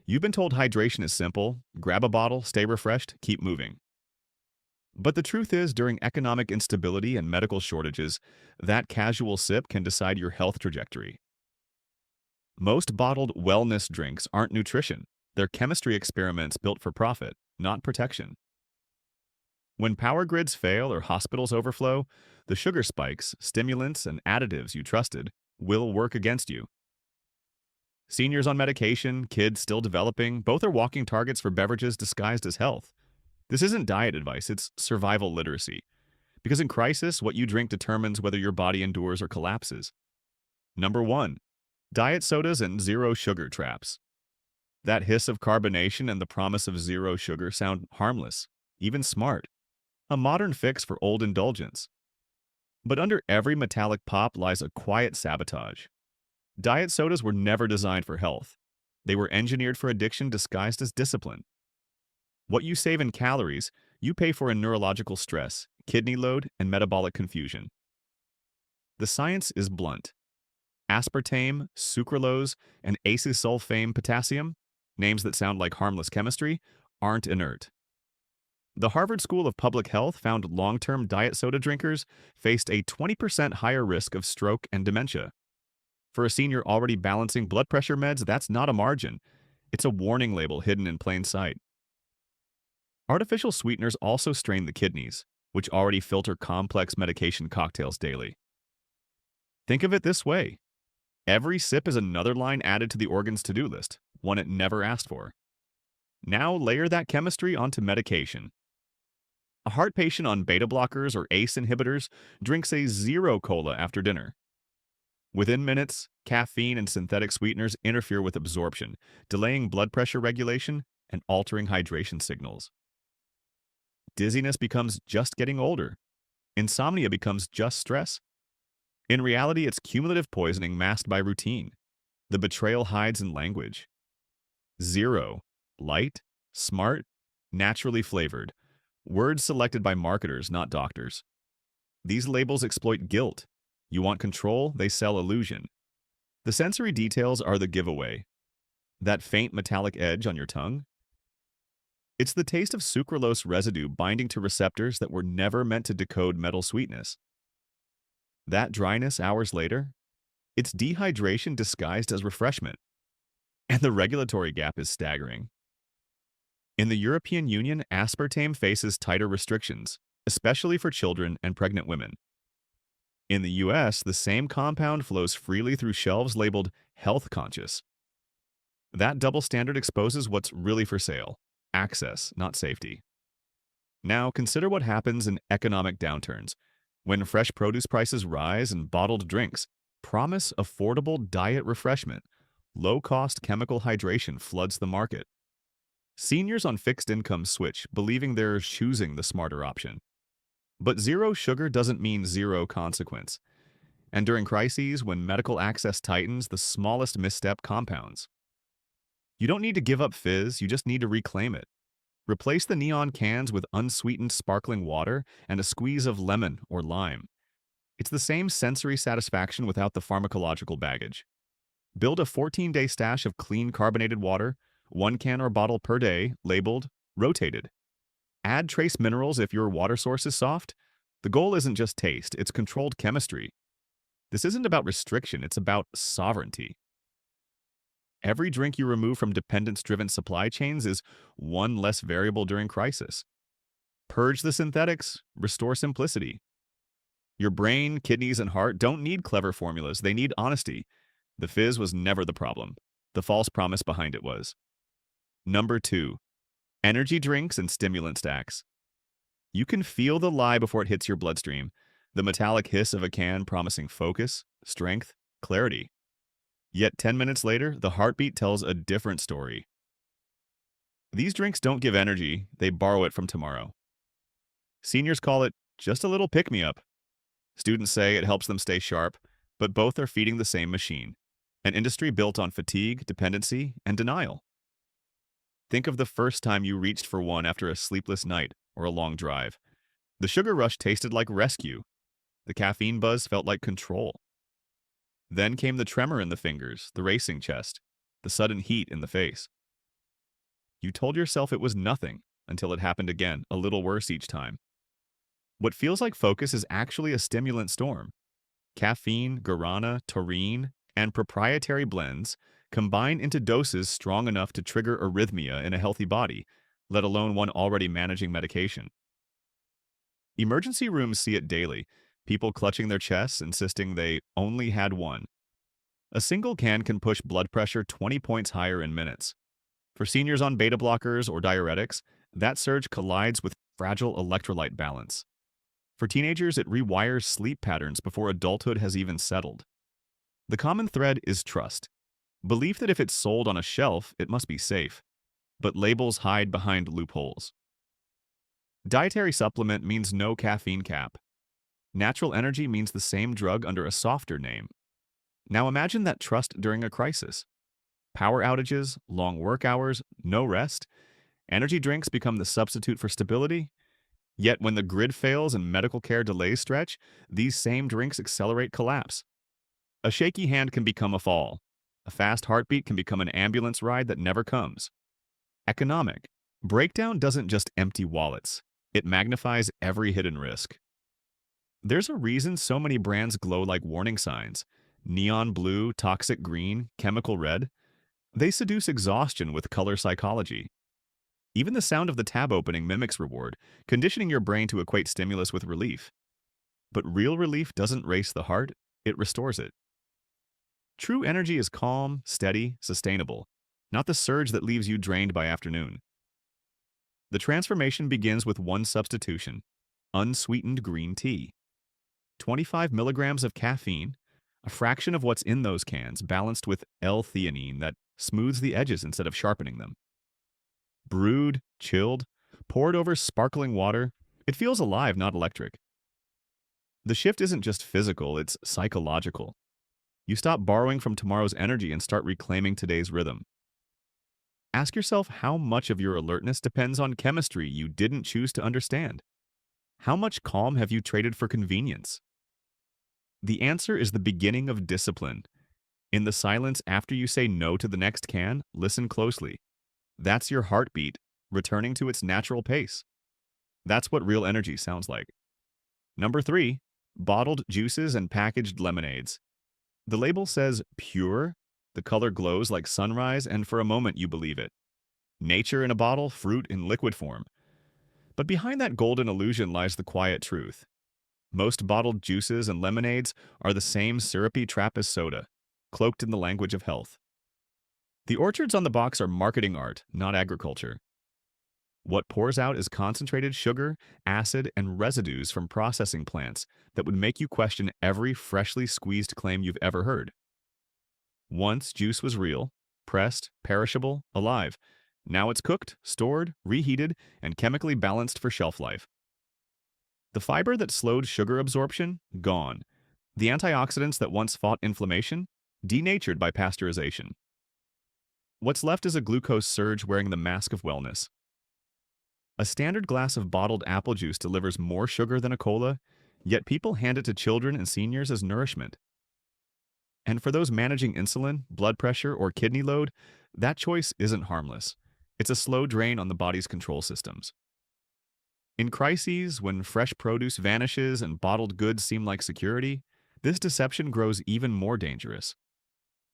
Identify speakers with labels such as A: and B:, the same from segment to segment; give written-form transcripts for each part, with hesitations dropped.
A: You've been told hydration is simple: grab a bottle, stay refreshed, keep moving. But the truth is, during economic instability and medical shortages, that casual sip can decide your health trajectory. Most bottled wellness drinks aren't nutrition. They're chemistry experiments built for profit, not protection. When power grids fail or hospitals overflow, the sugar spikes, stimulants, and additives you trusted will work against you. Seniors on medication, kids still developing, both are walking targets for beverages disguised as health. This isn't diet advice, it's survival literacy. Because in crisis, what you drink determines whether your body endures or collapses. Number 1. Diet sodas and zero sugar traps. That hiss of carbonation and the promise of zero sugar sound harmless, even smart. A modern fix for old indulgence. But under every metallic pop lies a quiet sabotage. Diet sodas were never designed for health. They were engineered for addiction disguised as discipline. What you save in calories, you pay for in neurological stress, kidney load, and metabolic confusion. The science is blunt. Aspartame, sucralose, and acesulfame potassium, names that sound like harmless chemistry, aren't inert. The Harvard School of Public Health found long-term diet soda drinkers faced a 20% higher risk of stroke and dementia. For a senior already balancing blood pressure meds, that's not a margin. It's a warning label hidden in plain sight. Artificial sweeteners also strain the kidneys, which already filter complex medication cocktails daily. Think of it this way. Every sip is another line added to the organ's to-do list, one it never asked for. Now layer that chemistry onto medication. A heart patient on beta blockers or ACE inhibitors drinks a zero cola after dinner. Within minutes, caffeine and synthetic sweeteners interfere with absorption, delaying blood pressure regulation and altering hydration signals. Dizziness becomes just getting older. Insomnia becomes just stress. In reality, it's cumulative poisoning masked by routine. The betrayal hides in language. Zero, light, smart, naturally flavored. Words selected by marketers, not doctors. These labels exploit guilt. You want control, they sell illusion. The sensory details are the giveaway. That faint metallic edge on your tongue? It's the taste of sucralose residue binding to receptors that were never meant to decode metal sweetness. That dryness hours later? It's dehydration disguised as refreshment. And the regulatory gap is staggering. In the European Union, aspartame faces tighter restrictions, especially for children and pregnant women. In the US, the same compound flows freely through shelves labeled health conscious. That double standard exposes what's really for sale: access, not safety. Now, consider what happens in economic downturns, when fresh produce prices rise and bottled drinks promise affordable diet refreshment. Low-cost chemical hydration floods the market. Seniors on fixed income switch, believing they're choosing the smarter option. But zero sugar doesn't mean zero consequence. And during crises, when medical access tightens, the smallest misstep compounds. You don't need to give up fizz, you just need to reclaim it. Replace the neon cans with unsweetened sparkling water and a squeeze of lemon or lime. It's the same sensory satisfaction without the pharmacological baggage. Build a 14-day stash of clean carbonated water, 1 can or bottle per day, labeled rotated. Add trace minerals if your water source is soft. The goal isn't just taste, it's controlled chemistry. This isn't about restriction, it's about sovereignty. Every drink you remove from dependence-driven supply chains is one less variable during crisis. Purge the synthetics, restore simplicity. Your brain, kidneys, and heart don't need clever formulas, they need honesty. The fizz was never the problem. The false promise behind it was. Number 2. Energy drinks and stimulant stacks. You can feel the lie before it hits your bloodstream. The metallic hiss of a can promising focus, strength, clarity. Yet 10 minutes later, the heartbeat tells a different story. These drinks don't give energy, they borrow it from tomorrow. Seniors call it just a little pick-me-up. Students say it helps them stay sharp, but both are feeding the same machine. An industry built on fatigue, dependency, and denial. Think of the first time you reached for one after a sleepless night or a long drive. The sugar rush tasted like rescue. The caffeine buzz felt like control. Then came the tremor in the fingers, the racing chest, the sudden heat in the face. You told yourself it was nothing until it happened again, a little worse each time. What feels like focus is actually a stimulant storm. Caffeine, guarana, taurine, and proprietary blends combine into doses strong enough to trigger arrhythmia in a healthy body, let alone one already managing medication. Emergency rooms see it daily, people clutching their chests, insisting they only had one. A single can push blood pressure 20 points higher in minutes. For seniors on beta blockers or diuretics, that surge collides with fragile electrolyte balance. For teenagers, it rewires sleep patterns before adulthood has even settled. The common thread is trust. Belief that if it's sold on a shelf, it must be safe. But labels hide behind loopholes. Dietary supplement means no caffeine cap. Natural energy means the same drug under a softer name. Now imagine that trust during a crisis. Power outages, long work hours, no rest. Energy drinks become the substitute for stability. Yet when the grid fails and medical care delays stretch, these same drinks accelerate collapse. A shaky hand can become a fall. A fast heartbeat can become an ambulance ride that never comes. Economic. Breakdown doesn't just empty wallets. It magnifies every hidden risk. There's a reason so many brands glow like warning signs. Neon blue, toxic green, chemical red. They seduce exhaustion with color psychology. Even the sound of the tab opening mimics reward, conditioning your brain to equate stimulus with relief. But real relief doesn't race the heart, it restores it. True energy is calm, steady, sustainable, not the surge that leaves you drained by afternoon. The transformation begins with one substitution: unsweetened green tea. 25 milligrams of caffeine, a fraction of what's in those cans, balanced with L-theanine that smooths the edges instead of sharpening them. Brewed, chilled, poured over sparkling water, it feels alive, not electric. The shift isn't just physical, it's psychological. You stop borrowing from tomorrow's energy and start reclaiming today's rhythm. Ask yourself how much of your alertness depends on chemistry you didn't choose to understand. How much calm have you traded for convenience? The answer is the beginning of discipline. In the silence after you say no to the next can, listen closely. That's your heartbeat, returning to its natural pace. That's what real energy sounds like. Number 3, bottled juices and packaged lemonades. The label says pure, the color glows like sunrise, and for a moment you believe it. Nature in a bottle, fruit in liquid form. But behind that golden illusion lies the quiet truth. Most bottled juices and lemonades are the same syrupy trap as soda, cloaked in the language of health. The orchards on the box are marketing art, not agriculture. What pours out is concentrated sugar, acid, and residues from processing plants that would make you question every freshly squeezed claim you've ever heard. Once juice was real, pressed, perishable, alive. Now it's cooked, stored, reheated, and chemically balanced for shelf life. The fiber that slowed sugar absorption, gone. The antioxidants that once fought inflammation, denatured by pasteurization. What's left is a glucose surge wearing the mask of wellness. A standard glass of bottled apple juice delivers more sugar than a cola, yet people hand it to children and seniors as nourishment. And for those managing insulin, blood pressure, or kidney load, that choice isn't harmless. It's a slow drain on the body's control systems. In crises, when fresh produce vanishes and bottled goods seem like security, this deception grows even more dangerous.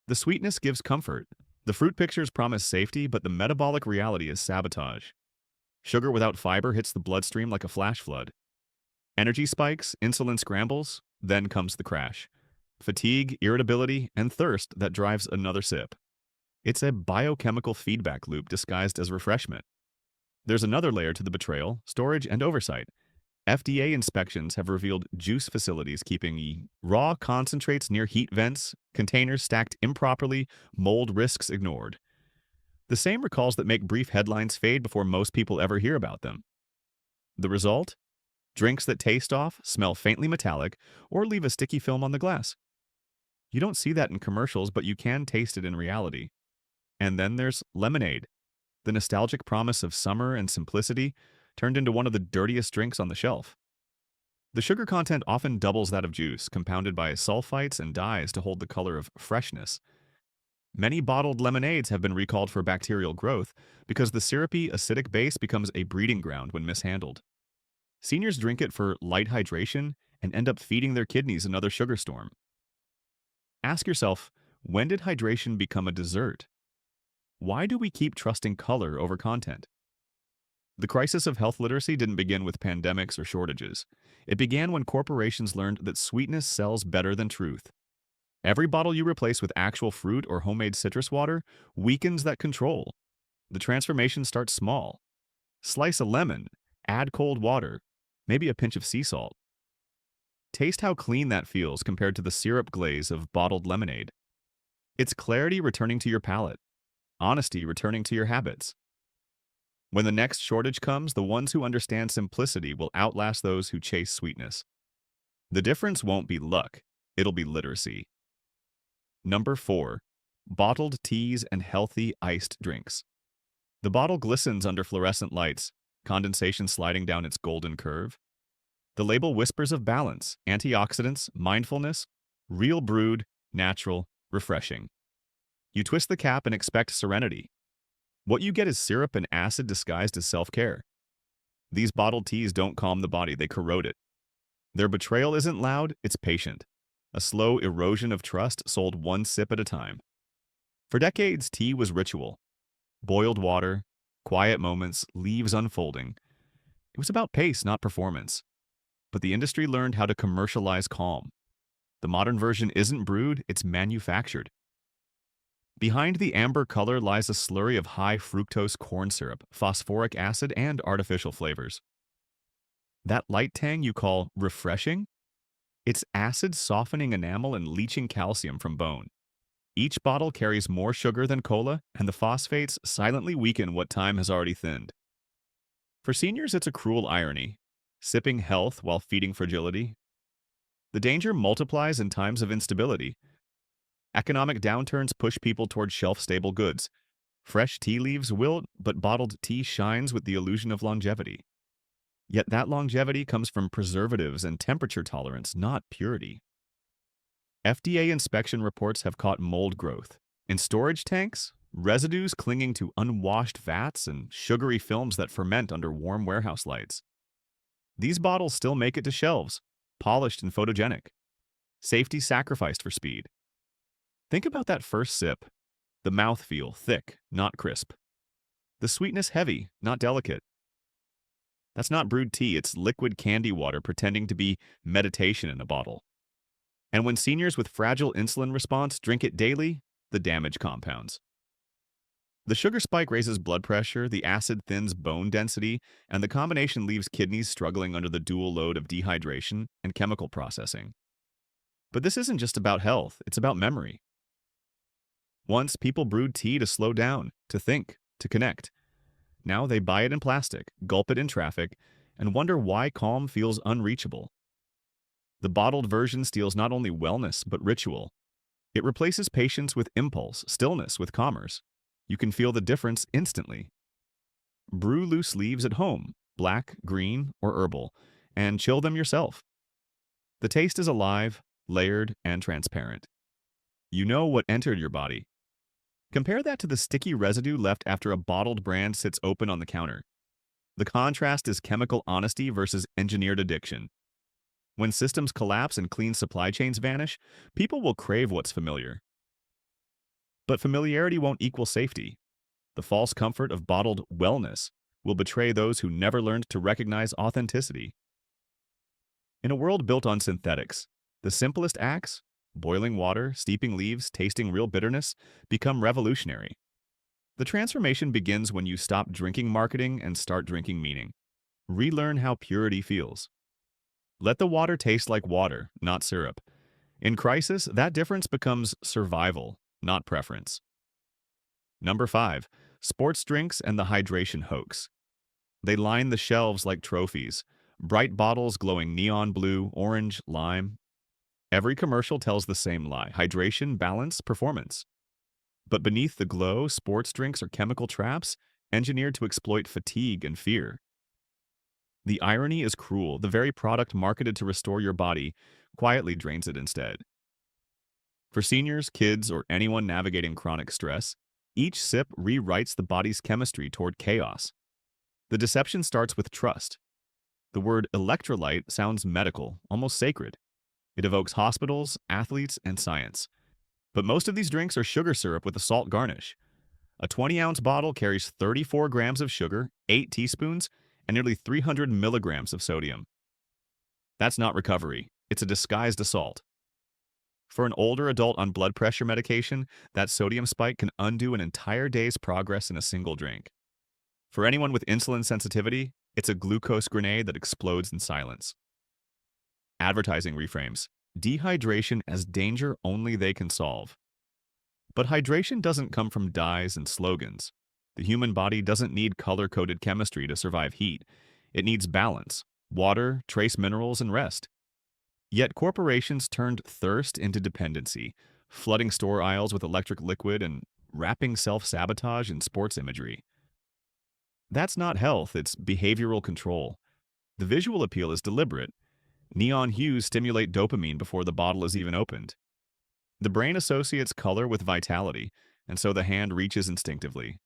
A: The sweetness gives comfort. The fruit pictures promise safety, but the metabolic reality is sabotage. Sugar without fiber hits the bloodstream like a flash flood. Energy spikes, insulin scrambles, then comes the crash. Fatigue, irritability, and thirst that drives another sip. It's a biochemical feedback loop disguised as refreshment. There's another layer to the betrayal: storage and oversight. FDA inspections have revealed juice facilities keeping raw concentrates near heat vents, containers stacked improperly, mold risks ignored. The same recalls that make brief headlines fade before most people ever hear about them. The result? Drinks that taste off, smell faintly metallic, or leave a sticky film on the glass. You don't see that in commercials, but you can taste it in reality. And then there's lemonade, the nostalgic promise of summer and simplicity, turned into one of the dirtiest drinks on the shelf. The sugar content often doubles that of juice, compounded by sulfites and dyes to hold the color of freshness. Many bottled lemonades have been recalled for bacterial growth because the syrupy, acidic base becomes a breeding ground when mishandled. Seniors drink it for light hydration and end up feeding their kidneys another sugar storm. Ask yourself, when did hydration become a dessert? Why do we keep trusting color over content? The crisis of health literacy didn't begin with pandemics or shortages. It began when corporations learned that sweetness sells better than truth. Every bottle you replace with actual fruit or homemade citrus water weakens that control. The transformation starts small. Slice a lemon, add cold water, maybe a pinch of sea salt. Taste how clean that feels compared to the syrup glaze of bottled lemonade. It's clarity returning to your palate, honesty returning to your habits. When the next shortage comes, the ones who understand simplicity will outlast those who chase sweetness. The difference won't be luck, it'll be literacy. Number 4. Bottled teas and healthy iced drinks. The bottle glistens under fluorescent lights, condensation sliding down its golden curve. The label whispers of balance, antioxidants, mindfulness, real brewed, natural, refreshing. You twist the cap and expect serenity. What you get is syrup and acid disguised as self-care. These bottled teas don't calm the body, they corrode it. Their betrayal isn't loud, it's patient. A slow erosion of trust sold one sip at a time. For decades, tea was ritual. Boiled water, quiet moments, leaves unfolding. It was about pace, not performance. But the industry learned how to commercialize calm. The modern version isn't brewed, it's manufactured. Behind the amber color lies a slurry of high fructose corn syrup, phosphoric acid, and artificial flavors. That light tang you call refreshing? It's acid softening enamel and leaching calcium from bone. Each bottle carries more sugar than cola, and the phosphates silently weaken what time has already thinned. For seniors, it's a cruel irony, sipping health while feeding fragility. The danger multiplies in times of instability. Economic downturns push people toward shelf-stable goods. Fresh tea leaves wilt, but bottled tea shines with the illusion of longevity. Yet that longevity comes from preservatives and temperature tolerance, not purity. FDA inspection reports have caught mold growth. In storage tanks, residues clinging to unwashed vats and sugary films that ferment under warm warehouse lights. These bottles still make it to shelves, polished and photogenic. Safety sacrificed for speed. Think about that first sip. The mouthfeel thick, not crisp. The sweetness heavy, not delicate. That's not brewed tea, it's liquid candy water pretending to be meditation in a bottle. And when seniors with fragile insulin response drink it daily, the damage compounds. The sugar spike raises blood pressure, the acid thins bone density, and the combination leaves kidneys struggling under the dual load of dehydration and chemical processing. But this isn't just about health, it's about memory. Once, people brewed tea to slow down, to think, to connect. Now they buy it in plastic, gulp it in traffic, and wonder why calm feels unreachable. The bottled version steals not only wellness, but ritual. It replaces patience with impulse, stillness with commerce. You can feel the difference instantly. Brew loose leaves at home, black, green, or herbal, and chill them yourself. The taste is alive, layered, and transparent. You know what entered your body. Compare that to the sticky residue left after a bottled brand sits open on the counter. The contrast is chemical honesty versus engineered addiction. When systems collapse and clean supply chains vanish, people will crave what's familiar. But familiarity won't equal safety. The false comfort of bottled wellness will betray those who never learned to recognize authenticity. In a world built on synthetics, the simplest acts, boiling water, steeping leaves, tasting real bitterness, become revolutionary. The transformation begins when you stop drinking marketing and start drinking meaning. Relearn how purity feels. Let the water taste like water, not syrup. In crisis, that difference becomes survival, not preference. Number 5. Sports drinks and the hydration hoax. They line the shelves like trophies, bright bottles glowing neon blue, orange, lime. Every commercial tells the same lie: hydration, balance, performance. But beneath the glow, sports drinks are chemical traps engineered to exploit fatigue and fear. The irony is cruel. The very product marketed to restore your body quietly drains it instead. For seniors, kids, or anyone navigating chronic stress, each sip rewrites the body's chemistry toward chaos. The deception starts with trust. The word electrolyte sounds medical, almost sacred. It evokes hospitals, athletes, and science. But most of these drinks are sugar syrup with a salt garnish. A 20-ounce bottle carries 34 grams of sugar, 8 teaspoons, and nearly 300 milligrams of sodium. That's not recovery. It's a disguised assault. For an older adult on blood pressure medication, that sodium spike can undo an entire day's progress in a single drink. For anyone with insulin sensitivity, it's a glucose grenade that explodes in silence. Advertising reframes dehydration as danger only they can solve. But hydration doesn't come from dyes and slogans. The human body doesn't need color-coded chemistry to survive heat. It needs balance, water, trace minerals, and rest. Yet corporations turned thirst into dependency, flooding store aisles with electric liquid and wrapping self-sabotage in sports imagery. That's not health, it's behavioral control. The visual appeal is deliberate. Neon hues stimulate dopamine before the bottle is even opened. The brain associates color with vitality, and so the hand reaches instinctively.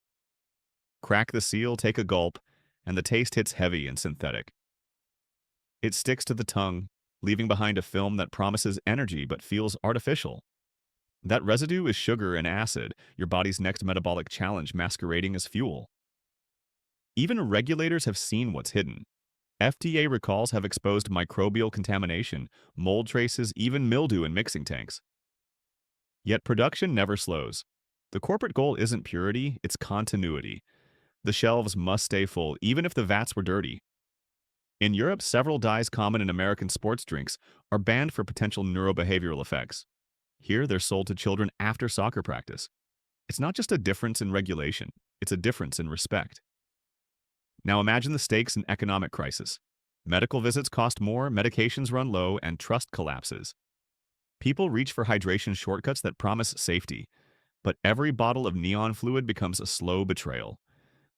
A: Crack the seal, take a gulp, and the taste hits heavy and synthetic. It sticks to the tongue, leaving behind a film that promises energy but feels artificial. That residue is sugar and acid, your body's next metabolic challenge masquerading as fuel. Even regulators have seen what's hidden. FDA recalls have exposed microbial contamination, mold traces, even mildew in mixing tanks. Yet production never slows. The corporate goal isn't purity, it's continuity. The shelves must stay full, even if the vats were dirty. In Europe, several dyes common in American sports drinks are banned for potential neurobehavioral effects. Here, they're sold to children after soccer practice. It's not just a difference in regulation, it's a difference in respect. Now imagine the stakes in economic crisis. Medical visits cost more, medications run low, and trust collapses. People reach for hydration shortcuts that promise safety, but every bottle of neon fluid becomes a slow betrayal.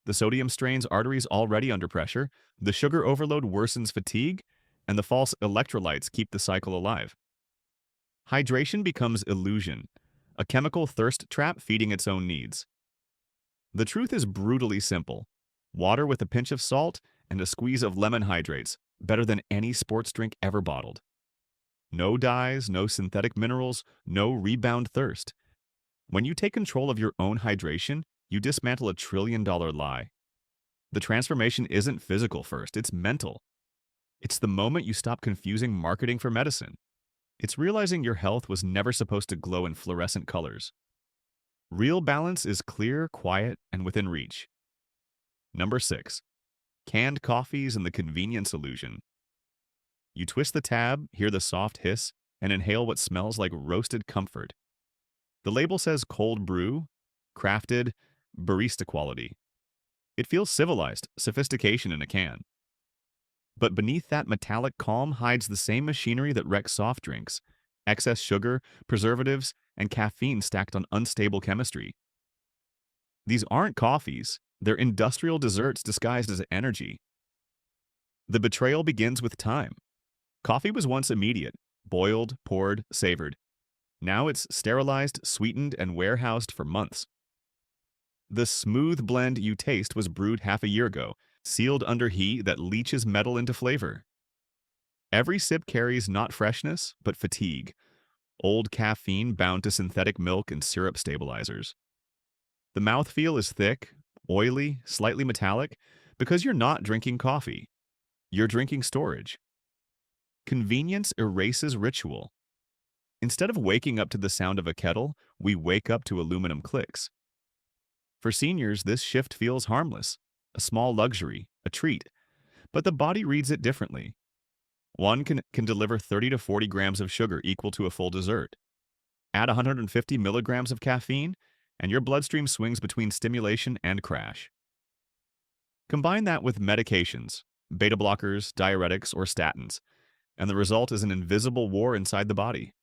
A: The sodium strains arteries already under pressure, the sugar overload worsens fatigue, and the false electrolytes keep the cycle alive. Hydration becomes illusion, a chemical thirst trap feeding its own needs. The truth is brutally simple. Water with a pinch of salt and a squeeze of lemon hydrates, better than any sports drink ever bottled. No dyes, no synthetic minerals, no rebound thirst. When you take control of your own hydration, you dismantle a trillion-dollar lie. The transformation isn't physical first, it's mental. It's the moment you stop confusing marketing for medicine. It's realizing your health was never supposed to glow in fluorescent colors. Real balance is clear, quiet, and within reach. Number 6. Canned coffees and the convenience illusion. You twist the tab, hear the soft hiss, and inhale what smells like roasted comfort. The label says cold brew, crafted, barista quality. It feels civilized, sophistication in a can. But beneath that metallic calm hides the same machinery that wrecks soft drinks: excess sugar, preservatives, and caffeine stacked on unstable chemistry. These aren't coffees, they're industrial desserts disguised as energy. The betrayal begins with time. Coffee was once immediate: boiled, poured, savored. Now it's sterilized, sweetened, and warehoused for months. The smooth blend you taste was brewed half a year ago, sealed under heat that leaches metal into flavor. Every sip carries not freshness, but fatigue: old caffeine bound to synthetic milk and syrup stabilizers. The mouthfeel is thick, oily, slightly metallic, because you're not drinking coffee. You're drinking storage. Convenience erases ritual. Instead of waking up to the sound of a kettle, we wake up to aluminum clicks. For seniors, this shift feels harmless, a small luxury, a treat, but the body reads it differently. One can deliver 30 to 40 grams of sugar equal to a full dessert. Add 150 milligrams of caffeine, and your bloodstream swings between stimulation and crash. Combine that with medications, beta blockers, diuretics, or statins, and the result is an invisible war inside the body.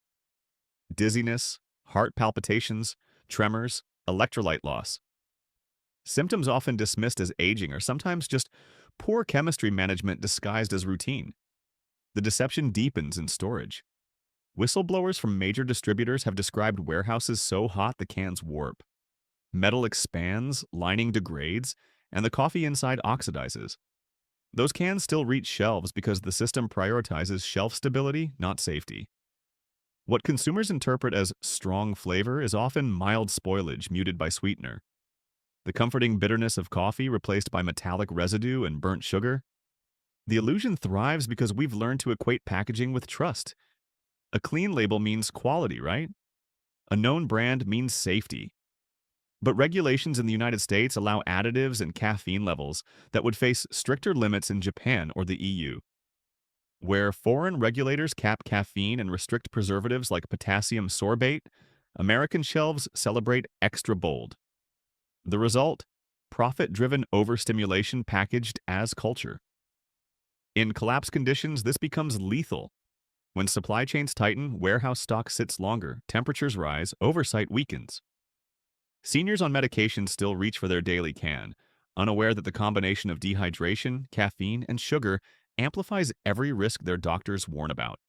A: Dizziness, heart palpitations, tremors, electrolyte loss. Symptoms often dismissed as aging are sometimes just poor chemistry management disguised as routine. The deception deepens in storage. Whistleblowers from major distributors have described warehouses so hot the cans warp. Metal expands, lining degrades, and the coffee inside oxidizes. Those cans still reach shelves because the system prioritizes shelf stability, not safety. What consumers interpret as strong flavor is often mild spoilage muted by sweetener. The comforting bitterness of coffee replaced by metallic residue and burnt sugar. The illusion thrives because we've learned to equate packaging with trust. A clean label means quality, right? A known brand means safety. But regulations in the United States allow additives and caffeine levels that would face stricter limits in Japan or the EU. Where foreign regulators cap caffeine and restrict preservatives like potassium sorbate, American shelves celebrate extra bold. The result? Profit-driven overstimulation packaged as culture. In collapse conditions, this becomes lethal. When supply chains tighten, warehouse stock sits longer, temperatures rise, oversight weakens. Seniors on medication still reach for their daily can, unaware that the combination of dehydration, caffeine, and sugar amplifies every risk their doctors warn about.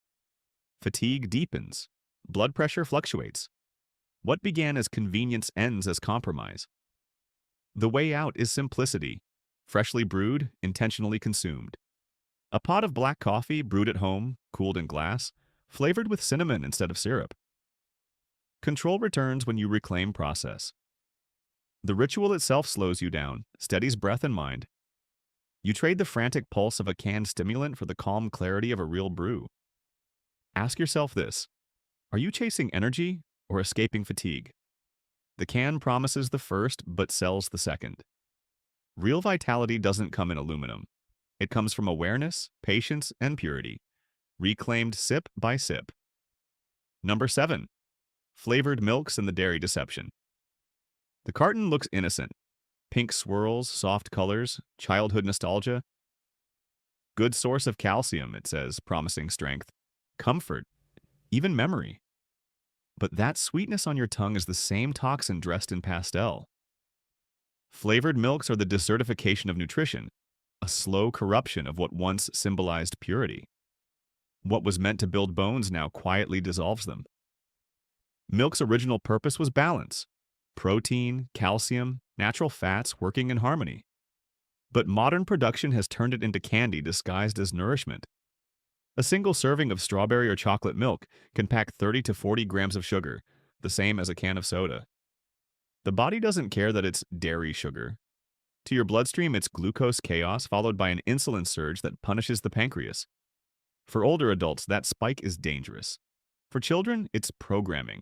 A: Fatigue deepens. Blood pressure fluctuates. What began as convenience ends as compromise. The way out is simplicity. Freshly brewed, intentionally consumed. A pot of black coffee brewed at home, cooled in glass, flavored with cinnamon instead of syrup. Control returns when you reclaim process. The ritual itself slows you down, steadies breath and mind. You trade the frantic pulse of a canned stimulant for the calm clarity of a real brew. Ask yourself this: are you chasing energy or escaping fatigue? The can promises the first but sells the second. Real vitality doesn't come in aluminum. It comes from awareness, patience, and purity, reclaimed sip by sip. Number 7. Flavored milks and the dairy deception. The carton looks innocent. Pink swirls, soft colors, childhood nostalgia. Good source of calcium, it says, promising strength, comfort, even memory. But that sweetness on your tongue is the same toxin dressed in pastel. Flavored milks are the desertification of nutrition, a slow corruption of what once symbolized purity. What was meant to build bones now quietly dissolves them. Milk's original purpose was balance: protein, calcium, natural fats working in harmony. But modern production has turned it into candy disguised as nourishment. A single serving of strawberry or chocolate milk can pack 30 to 40 grams of sugar, the same as a can of soda. The body doesn't care that it's dairy sugar. To your bloodstream, it's glucose chaos followed by an insulin surge that punishes the pancreas. For older adults, that spike is dangerous. For children, it's programming.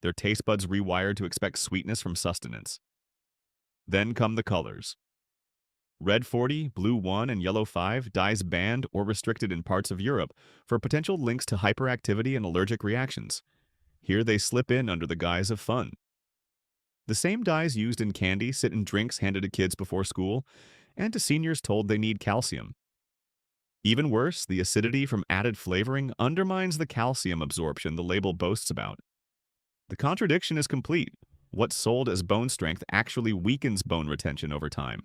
A: Their taste buds rewired to expect sweetness from sustenance. Then come the colors. Red 40, blue 1, and yellow 5 dyes banned or restricted in parts of Europe for potential links to hyperactivity and allergic reactions. Here they slip in under the guise of fun. The same dyes used in candy sit in drinks handed to kids before school and to seniors told they need calcium. Even worse, the acidity from added flavoring undermines the calcium absorption the label boasts about. The contradiction is complete. What's sold as bone strength actually weakens bone retention over time.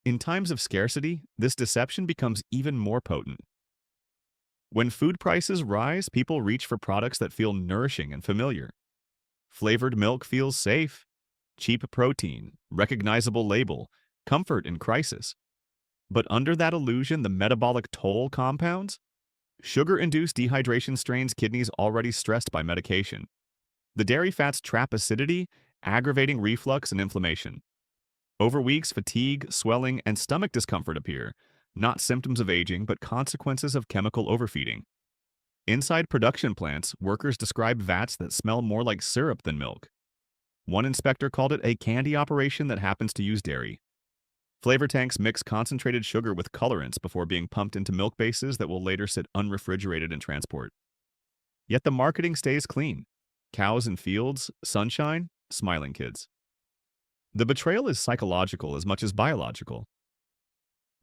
A: In times of scarcity, this deception becomes even more potent. When food prices rise, people reach for products that feel nourishing and familiar. Flavored milk feels safe. Cheap protein, recognizable label, comfort in crisis. But under that illusion, the metabolic toll compounds. Sugar-induced dehydration strains kidneys already stressed by medication. The dairy fats trap acidity, aggravating reflux and inflammation. Over weeks, fatigue, swelling, and stomach discomfort appear, not symptoms of aging, but consequences of chemical overfeeding. Inside production plants, workers describe vats that smell more like syrup than milk. One inspector called it a candy operation that happens to use dairy. Flavor tanks mix concentrated sugar with colorants before being pumped into milk bases that will later sit unrefrigerated in transport. Yet the marketing stays clean. Cows in fields, sunshine, smiling kids. The betrayal is psychological as much as biological.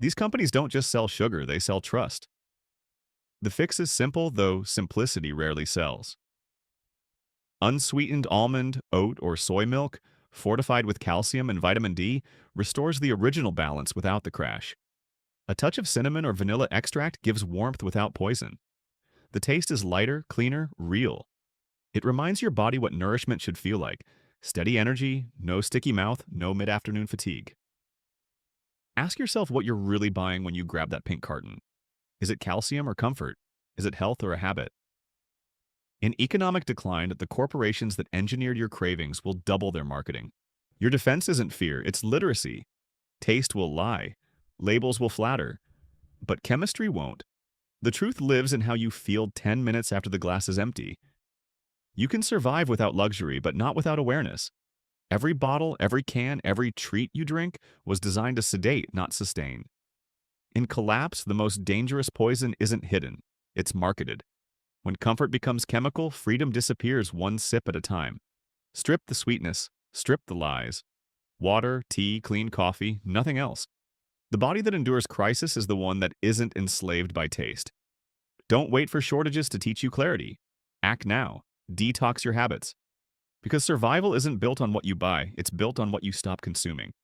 A: These companies don't just sell sugar, they sell trust. The fix is simple, though simplicity rarely sells. Unsweetened almond, oat, or soy milk, fortified with calcium and vitamin D, restores the original balance without the crash. A touch of cinnamon or vanilla extract gives warmth without poison. The taste is lighter, cleaner, real. It reminds your body what nourishment should feel like. Steady energy, no sticky mouth, no mid-afternoon fatigue. Ask yourself what you're really buying when you grab that pink carton. Is it calcium or comfort? Is it health or a habit? In economic decline, the corporations that engineered your cravings will double their marketing. Your defense isn't fear, it's literacy. Taste will lie. Labels will flatter. But chemistry won't. The truth lives in how you feel 10 minutes after the glass is empty. You can survive without luxury, but not without awareness. Every bottle, every can, every treat you drink was designed to sedate, not sustain. In collapse, the most dangerous poison isn't hidden. It's marketed. When comfort becomes chemical, freedom disappears one sip at a time. Strip the sweetness, strip the lies. Water, tea, clean coffee, nothing else. The body that endures crisis is the one that isn't enslaved by taste. Don't wait for shortages to teach you clarity. Act now. Detox your habits. Because survival isn't built on what you buy, it's built on what you stop consuming.